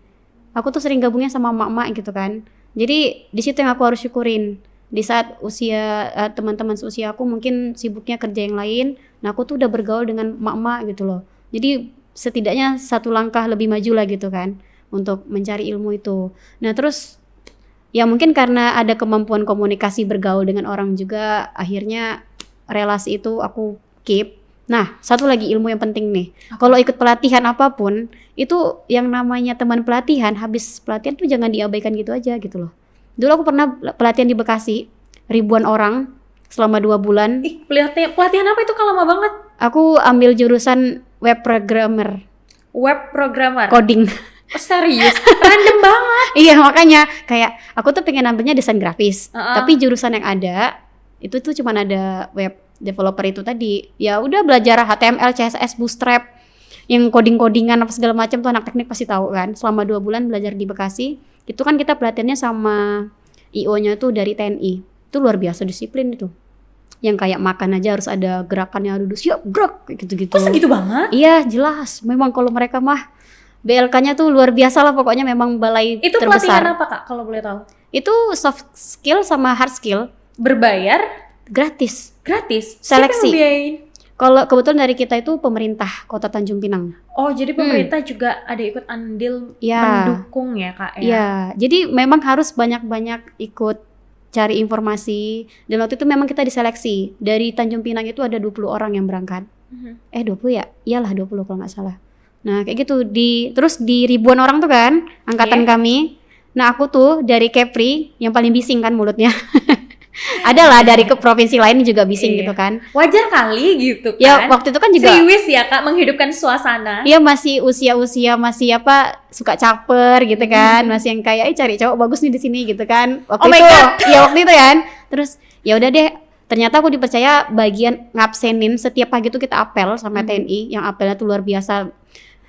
Aku tuh sering gabungnya sama emak-emak gitu kan. Jadi di situ yang aku harus syukurin. Di saat usia teman-teman seusia aku mungkin sibuknya kerja yang lain. Nah aku tuh udah bergaul dengan emak-emak gitu loh. Jadi setidaknya 1 langkah lebih maju lah gitu kan. Untuk mencari ilmu itu. Nah terus ya mungkin karena ada kemampuan komunikasi bergaul dengan orang juga, akhirnya relasi itu aku keep. Nah, satu lagi ilmu yang penting nih. Kalau ikut pelatihan apapun, itu yang namanya teman pelatihan, habis pelatihan tuh jangan diabaikan gitu aja gitu loh. Dulu aku pernah pelatihan di Bekasi, ribuan orang selama 2 bulan. Ih, pelatihan apa itu kalau lama banget? Aku ambil jurusan web programmer, Web programmer. coding. Oh, serius? Random banget. Iya, makanya kayak aku tuh pengen ambilnya desain grafis. Uh-uh. Tapi jurusan yang ada itu tuh cuma ada web developer itu tadi. Ya udah belajar HTML, CSS, Bootstrap, yang coding-codingan apa segala macam tuh anak teknik pasti tahu kan. Selama 2 bulan belajar di Bekasi, itu kan kita pelatihannya sama IO-nya tuh dari TNI. Itu luar biasa disiplin itu. Yang kayak makan aja harus ada gerakannya, duduk siap gerak gitu-gitu. Kok segitu banget? Iya, jelas. Memang kalau mereka mah BLK-nya tuh luar biasa lah, pokoknya memang balai Itu terbesar. pelatihan apa Kak kalau boleh tahu? Itu soft skill sama hard skill Berbayar? gratis. Gratis? Seleksi. Siapa yang ngebiayain? Kalau kebetulan dari kita itu pemerintah Kota Tanjung Pinang. Oh, jadi pemerintah juga ada ikut andil Ya. mendukung ya Kak ya? Iya, jadi memang harus banyak-banyak ikut cari informasi. Dan waktu itu memang kita diseleksi. Dari Tanjung Pinang itu ada 20 orang yang berangkat. 20 ya? Iyalah 20 kalau nggak salah. Nah kayak gitu, terus di ribuan orang tuh kan, angkatan kami. Nah aku tuh dari Kepri, yang paling bising kan mulutnya. Ada lah dari ke provinsi lain juga bising gitu kan. Wajar kali gitu kan? Ya waktu itu kan juga Sriwis ya Kak, menghidupkan suasana. Iya masih usia-usia masih apa suka caper gitu kan, masih yang kayak cari cowok bagus nih di sini gitu kan. Waktu Oh my itu, God. ya waktu itu kan. Terus ya udah deh, ternyata aku dipercaya bagian ngabsenin setiap pagi tuh kita apel sama TNI, yang apelnya tuh luar biasa.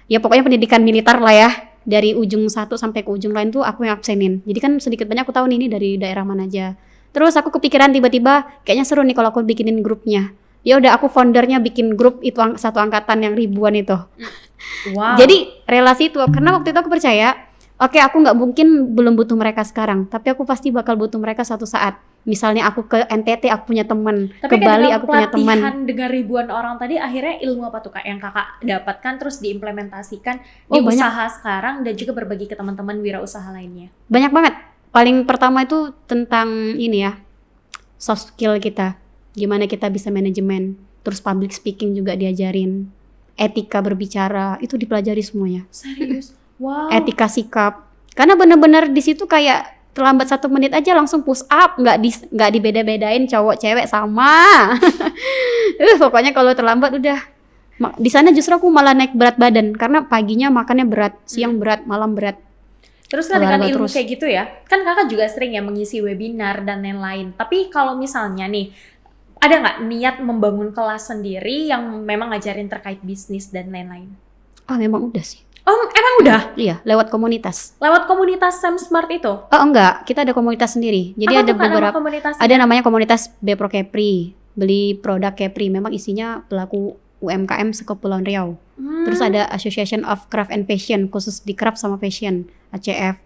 Ya pokoknya pendidikan militer lah ya. Dari ujung satu sampai ke ujung lain tuh aku yang absenin. Jadi kan sedikit banyak aku tahu nih ini dari daerah mana aja. Terus aku kepikiran tiba-tiba kayaknya seru nih kalau aku bikinin grupnya. Ya udah aku foundernya bikin grup itu satu angkatan yang ribuan itu. Wow. Jadi relasi itu karena waktu itu aku percaya, oke aku nggak mungkin belum butuh mereka sekarang, tapi aku pasti bakal butuh mereka suatu saat. Misalnya aku ke NTT aku punya teman, ke Tapi Bali kan aku punya teman. pelatihan dengan ribuan orang tadi akhirnya ilmu apa tuh Kak yang Kakak dapatkan terus diimplementasikan di Oh, banyak. usaha sekarang dan juga berbagi ke teman-teman wirausaha lainnya? Banyak banget. Paling pertama itu tentang ini ya, soft skill kita. Gimana kita bisa manajemen. Terus public speaking juga diajarin. Etika berbicara, itu dipelajari semuanya. Serius? Wow. Etika sikap. Karena benar-benar di situ kayak terlambat 1 menit aja langsung push up, nggak dibeda-bedain cowok cewek sama. Pokoknya kalau terlambat udah. Di sana justru aku malah naik berat badan karena paginya makannya berat, siang berat, malam berat. Terus kan dengan Olahraga ilmu terus. kayak gitu ya, kan Kakak juga sering ya mengisi webinar dan lain-lain. Tapi kalau misalnya nih, ada nggak niat membangun kelas sendiri yang memang ngajarin terkait bisnis dan lain-lain? Memang udah sih. Oh, emang udah? Iya, lewat komunitas. Lewat komunitas Sam Smart itu? Oh enggak, kita ada komunitas sendiri. Jadi Apa ada tuh, Kak, nama beberapa, komunitasnya? ada namanya komunitas Bepro Kepri, beli produk Kepri. Memang isinya pelaku UMKM sekepulauan Riau. Terus ada Association of Craft and Fashion, khusus di craft sama fashion, ACF.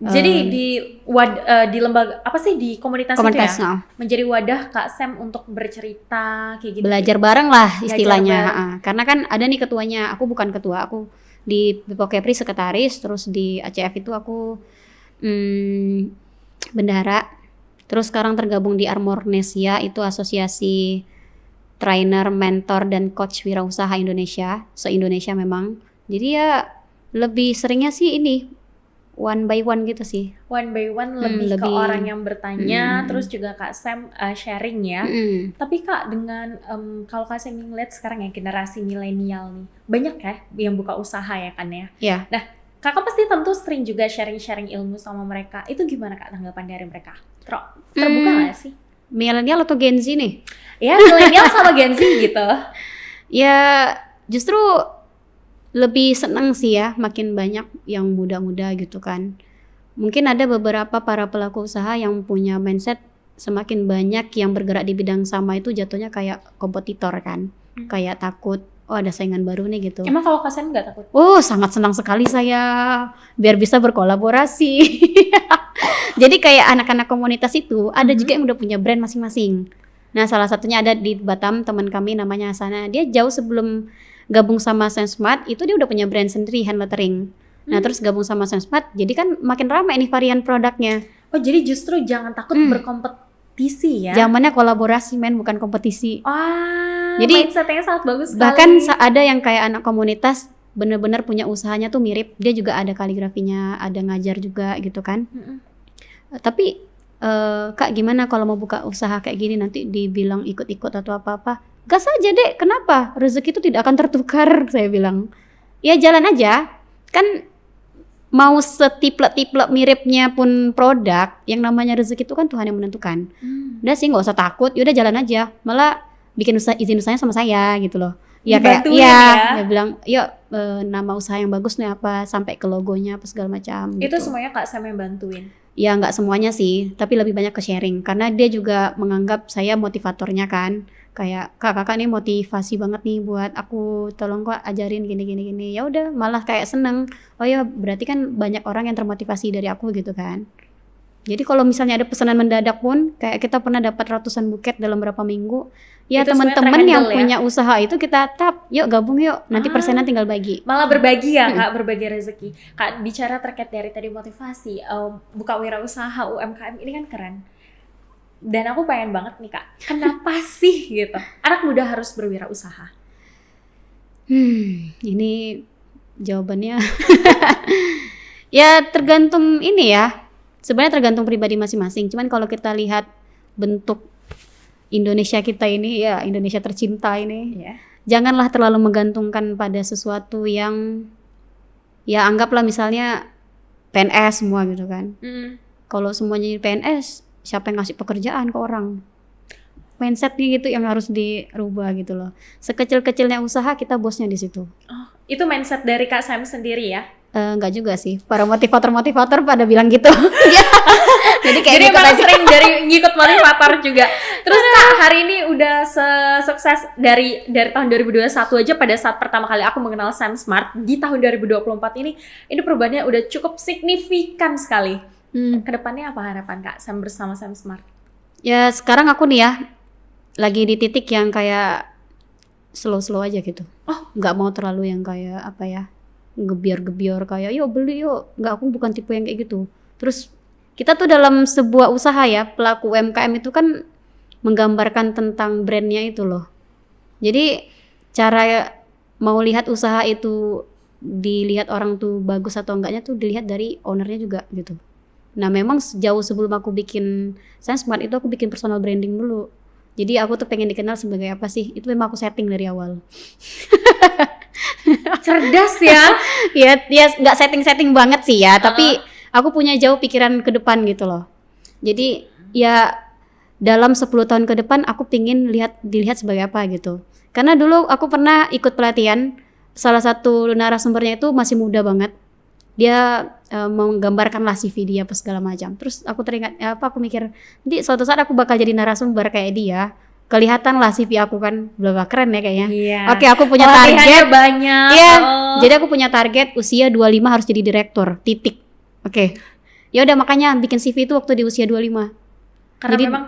Jadi di lembaga apa sih di komunitas itu Komunitas, ya? Menjadi wadah Kak Sam untuk bercerita kayak gitu. belajar bareng lah istilahnya. bareng. Karena kan ada nih ketuanya, aku bukan ketua, aku di Bepro Kepri sekretaris, terus di ACF itu aku bendahara. Terus sekarang tergabung di Armornesia, itu asosiasi trainer, mentor, dan coach wirausaha Indonesia, se-Indonesia memang. Jadi ya lebih seringnya sih ini one by one gitu sih. One by one lebih ke lebih. orang yang bertanya, terus juga Kak Sam sharing ya. Tapi Kak dengan kalau Kak Sam ngeliat sekarang ya generasi milenial nih, banyak ya yang buka usaha ya kan ya. Iya. Nah, Kakak pasti tentu sering juga sharing-sharing ilmu sama mereka. Itu gimana Kak tanggapan dari mereka? Terbuka nggak sih? Milenial atau Gen Z nih? Ya milenial sama Gen Z gitu. Ya justru lebih senang sih ya, makin banyak yang muda-muda gitu kan. Mungkin ada beberapa para pelaku usaha yang punya mindset semakin banyak yang bergerak di bidang sama itu jatuhnya kayak kompetitor kan. Kayak takut, oh ada saingan baru nih gitu. Emang kalau Kak Sam nggak takut? Oh sangat senang sekali saya, biar bisa berkolaborasi. Jadi kayak anak-anak komunitas itu ada juga yang udah punya brand masing-masing. Nah salah satunya ada di Batam, teman kami namanya Hasana. Dia jauh sebelum gabung sama SenSmart itu dia udah punya brand sendiri, hand lettering. Nah terus gabung sama SenSmart, jadi kan makin ramai nih varian produknya. Oh jadi justru jangan takut kompetisi ya. Zamannya kolaborasi men, bukan kompetisi. Jadi mindsetnya sangat bagus sekali. Bahkan ada yang kayak anak komunitas bener-bener punya usahanya tuh mirip, dia juga ada kaligrafinya, ada ngajar juga gitu kan. Tapi Kak gimana kalau mau buka usaha kayak gini nanti dibilang ikut-ikut atau apa-apa? Gas aja deh, kenapa? Rezeki itu tidak akan tertukar, saya bilang. Ya jalan aja, kan mau setiplek-tiplek miripnya pun produk, yang namanya rezeki itu kan Tuhan yang menentukan. Udah sih nggak usah takut, yaudah jalan aja. Malah bikin izin usahanya sama saya gitu loh. Ya kayak dia bilang, yuk nama usaha yang bagus nih apa, sampai ke logonya apa segala macam. Itu gitu. semuanya Kak Sam yang bantuin? Ya nggak semuanya sih, tapi lebih banyak ke sharing. Karena dia juga menganggap saya motivatornya kan. Kayak kakak nih motivasi banget nih buat aku, tolong kok ajarin gini. Ya udah malah kayak seneng. Oh ya berarti kan banyak orang yang termotivasi dari aku gitu kan. Jadi kalau misalnya ada pesanan mendadak pun, kayak kita pernah dapat ratusan buket dalam berapa minggu, ya teman-teman yang punya usaha itu kita tap, yuk gabung yuk, nanti persenan tinggal bagi. Malah berbagi ya Kak, berbagi rezeki. Kak bicara terkait dari tadi motivasi, buka wirausaha UMKM ini kan keren. Dan aku pengen banget nih Kak, kenapa sih gitu anak muda harus berwirausaha? Ini jawabannya ya tergantung ini ya. Sebenarnya tergantung pribadi masing-masing. Cuman kalau kita lihat bentuk Indonesia kita ini, ya Indonesia tercinta ini, janganlah terlalu menggantungkan pada sesuatu yang, ya anggaplah misalnya PNS semua gitu kan. Kalau semuanya jadi PNS, siapa yang ngasih pekerjaan ke orang? Mindsetnya gitu yang harus dirubah gitu loh. Sekecil-kecilnya usaha kita bosnya di situ. Itu mindset dari Kak Sam sendiri ya? Enggak juga sih, para motivator pada bilang gitu. Jadi kayak jadi emang sering dari ngikut motivator juga. Terus Kak hari ini udah sukses dari tahun 2021 aja, pada saat pertama kali aku mengenal Sam Smart di tahun 2024 ini perubahannya udah cukup signifikan sekali. Kedepannya apa harapan Kak Sam bersama Sam Smart? Ya sekarang aku nih ya lagi di titik yang kayak slow aja gitu. Nggak mau terlalu yang kayak apa ya, gebiar kayak yuk beli yuk, nggak, aku bukan tipe yang kayak gitu. Terus kita tuh dalam sebuah usaha ya, pelaku UMKM itu kan menggambarkan tentang brandnya itu loh. Jadi cara mau lihat usaha itu dilihat orang tuh bagus atau enggaknya tuh dilihat dari ownernya juga gitu. Nah memang jauh sebelum aku bikin Sam Smart itu aku bikin personal branding dulu. Jadi aku tuh pengen dikenal sebagai apa sih, itu memang aku setting dari awal. Cerdas ya. Ya nggak setting banget sih ya, tapi aku punya jauh pikiran ke depan gitu loh. Jadi ya dalam 10 tahun ke depan aku pingin dilihat sebagai apa gitu. Karena dulu aku pernah ikut pelatihan, salah satu narasumbernya itu masih muda banget. Dia menggambarkanlah CV dia apa segala macam. Terus aku teringat aku mikir, nanti suatu saat aku bakal jadi narasumber kayak dia. Kelihatan lah CV aku kan, berapa keren ya kayaknya. Oke, aku punya target banyak. Iya. Jadi aku punya target usia 25 harus jadi direktur. Titik. Oke. Ya udah makanya bikin CV itu waktu di usia 25. Karena jadi, memang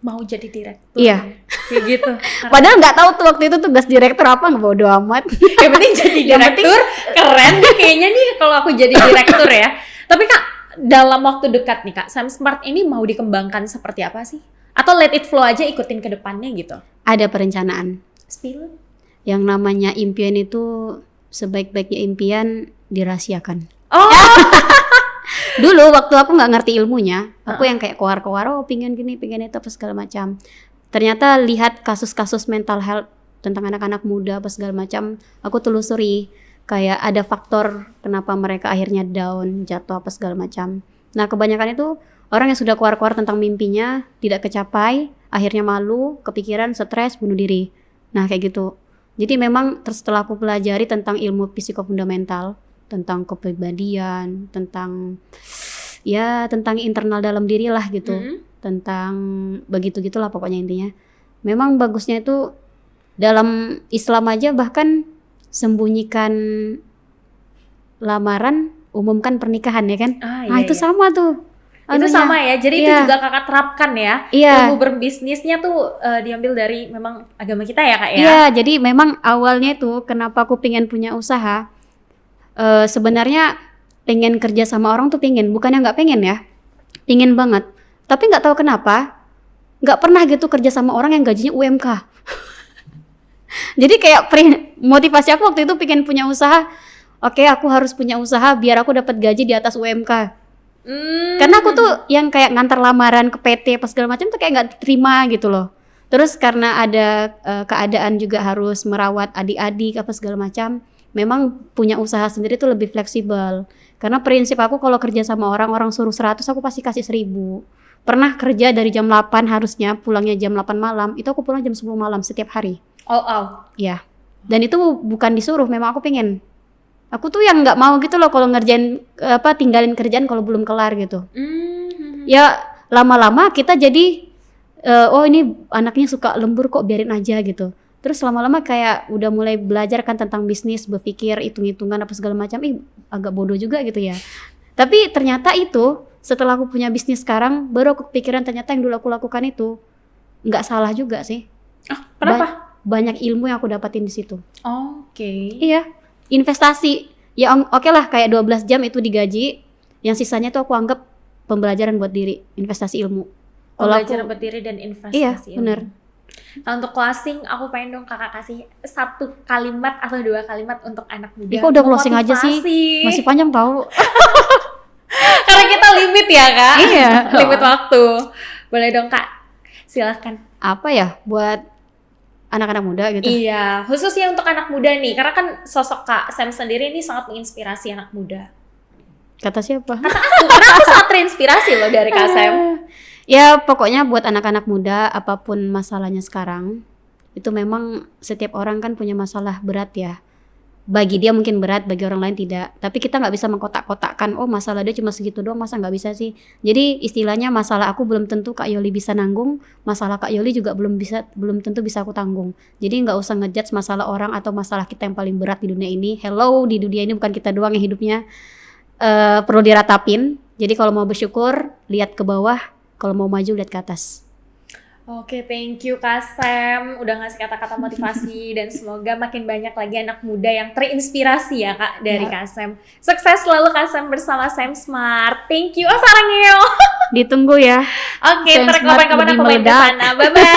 mau jadi direktur. Iya. Kayak gitu. Padahal nggak tahu tuh waktu itu tugas direktur apa, bodo amat. Yang penting jadi direktur, keren nih kayaknya nih kalau aku jadi direktur ya. Tapi Kak, dalam waktu dekat nih Kak, Sam Smart ini mau dikembangkan seperti apa sih? Atau let it flow aja, ikutin ke depannya gitu? Ada perencanaan. Spill. Yang namanya impian itu sebaik-baiknya impian dirahasiakan. Dulu waktu aku nggak ngerti ilmunya, aku yang kayak koar-koar, pingin gini, pingin itu apa segala macam. Ternyata lihat kasus-kasus mental health tentang anak-anak muda apa segala macam, aku telusuri kayak ada faktor kenapa mereka akhirnya down, jatuh apa segala macam. Nah kebanyakan itu orang yang sudah koar-koar tentang mimpinya tidak kecapai, akhirnya malu, kepikiran, stres, bunuh diri. Nah kayak gitu. Jadi memang setelah aku pelajari tentang ilmu psikofundamental, tentang kepribadian, tentang internal dalam diri lah gitu, tentang begitu-gitulah pokoknya intinya. Memang bagusnya itu dalam Islam aja bahkan sembunyikan lamaran, umumkan pernikahan ya kan? Itu sama tuh. Itu sama ya, jadi itu juga kakak terapkan ya. Ilmu berbisnisnya tuh diambil dari memang agama kita ya Kak ya? Iya, jadi memang awalnya tuh kenapa aku pengen punya usaha, sebenarnya pengen kerja sama orang tuh pengen, bukannya nggak pengen ya, pengen banget. Tapi nggak tahu kenapa nggak pernah gitu kerja sama orang yang gajinya UMK. Jadi kayak motivasi aku waktu itu pengen punya usaha. Oke, aku harus punya usaha biar aku dapat gaji di atas UMK. Karena aku tuh yang kayak ngantar lamaran ke PT pas segala macam tuh kayak nggak terima gitu loh. Terus karena ada keadaan juga harus merawat adik-adik apa segala macam, memang punya usaha sendiri tuh lebih fleksibel. Karena prinsip aku kalau kerja sama orang suruh 100, aku pasti kasih 1000. Pernah kerja dari jam 8 harusnya pulangnya jam 8 malam, itu aku pulang jam 10 malam setiap hari. Ya. Dan itu bukan disuruh, memang aku pengen. Aku tuh yang nggak mau gitu loh kalau ngerjain tinggalin kerjaan kalau belum kelar gitu. Ya lama-lama kita jadi oh ini anaknya suka lembur kok, biarin aja gitu. Terus lama-lama kayak udah mulai belajar kan tentang bisnis, berpikir hitung-hitungan apa segala macam. Agak bodoh juga gitu ya. Tapi ternyata itu setelah aku punya bisnis sekarang, baru aku kepikiran ternyata yang dulu aku lakukan itu nggak salah juga sih. Kenapa? Banyak ilmu yang aku dapatin di situ. Iya. Investasi. Ya oke lah, kayak 12 jam itu digaji. Yang sisanya tuh aku anggap pembelajaran buat diri, investasi ilmu. Pembelajaran buat diri dan investasi iya, ilmu. Bener. Nah, untuk closing, aku pengen dong kakak kasih 1 kalimat atau 2 kalimat untuk anak muda. Kok udah closing aja sih? Masih panjang tau. Karena kita limit ya kak. Iya. Limit waktu. Boleh dong kak, silahkan. Apa ya buat anak-anak muda gitu? Iya, khususnya untuk anak muda nih. Karena kan sosok Kak Sam sendiri ini sangat menginspirasi anak muda. Kata siapa? Karena aku sangat terinspirasi loh dari Kak Sam. Ya pokoknya buat anak-anak muda, apapun masalahnya sekarang, itu memang setiap orang kan punya masalah berat ya. Bagi dia mungkin berat, bagi orang lain tidak. Tapi kita nggak bisa mengkotak-kotakkan, oh masalah dia cuma segitu doang, masa nggak bisa sih. Jadi istilahnya masalah aku belum tentu Kak Yoli bisa nanggung, masalah Kak Yoli juga belum tentu bisa aku tanggung. Jadi nggak usah ngejudge masalah orang atau masalah kita yang paling berat di dunia ini. Hello, di dunia ini bukan kita doang yang hidupnya perlu diratapin. Jadi kalau mau bersyukur, lihat ke bawah. Kalau mau maju, lihat ke atas. Oke, thank you Kak Sam udah ngasih kata-kata motivasi dan semoga makin banyak lagi anak muda yang terinspirasi ya Kak dari Kak Sam. Sukses selalu Kak Sam bersama Sam Smart. Thank you. Sarangeo. Ditunggu ya. Oke, ntar kapan-kapan aku main ke sana. Bye bye.